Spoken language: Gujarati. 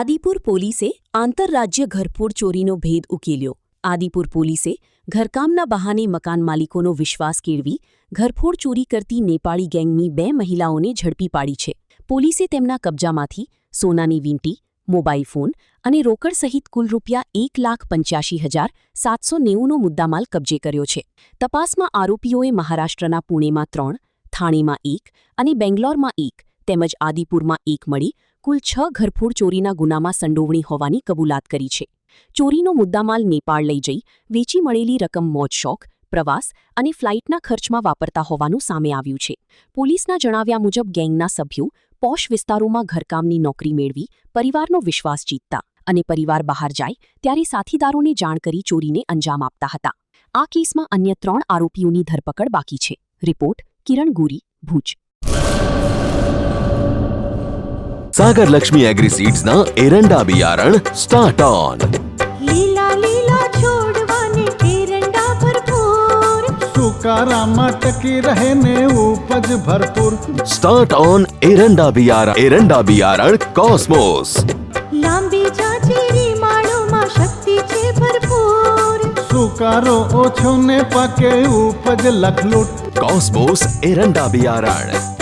આદિપુર પોલીસે આંતરરાજ્ય ઘરફોડ ચોરીનો ભેદ ઉકેલ્યો। આદિપુર પોલીસે ઘરકામના બહાને મકાન માલિકોનો વિશ્વાસ કેળવી ઘરફોડ ચોરી કરતી નેપાળી ગેંગની 2 મહિલાઓને ઝડપી પાડી છે। પોલીસે તેમના કબજામાંથી સોનાની વીંટી, મોબાઈલ ફોન અને રોકડ સહિત કુલ ₹1,85,790નો મુદ્દામાલ કબજે કર્યો છે। તપાસમાં આરોપીઓએ મહારાષ્ટ્રના પુણેમાં 3, થાણેમાં 1 અને બેંગ્લોરમાં 1 તેમજ આદિપુરમાં 1 મળી કુલ 6 ઘરફોડ ચોરીના ગુનામાં સંડોવણી હોવાની કબૂલાત કરી છે। ચોરીનો મુદ્દામાલ નેપાળ લઈ જઈ વેચી મળેલી રકમ મોજ-શોખ, પ્રવાસ અને ફ્લાઇટના ખર્ચમાં વાપરતા હોવાનું સામે આવ્યું છે। પોલીસના જણાવ્યા મુજબ ગેંગના સભ્યો પોશ વિસ્તારોમાં ઘરકામની નોકરી મેળવી પરિવારનો વિશ્વાસ જીતતા અને પરિવાર બહાર જાય ત્યારે સાથીદારોને જાણ કરી ચોરીને અંજામ આપતા હતા। આ કેસમાં અન્ય 3 આરોપીઓની ધરપકડ બાકી છે। રિપોર્ટ કિરણ ગુરી, ભુજ। सागर लक्ष्मी एग्री सीड्स ना एरंडा बियारण स्टार्ट ऑन। लीला लीला छोड़वाने एरंडा भरपूर, सुकारामा टकी रहे ने उपज भरपूर। स्टार्ट ऑन एरंडा बियारण कॉस्मोस। लांबी जाचेरी माळोमा शक्ति छे भरपूर, सुकारो ओछो ने पाके उपज लखलूट। कॉस्मोस एरंडा बियारण।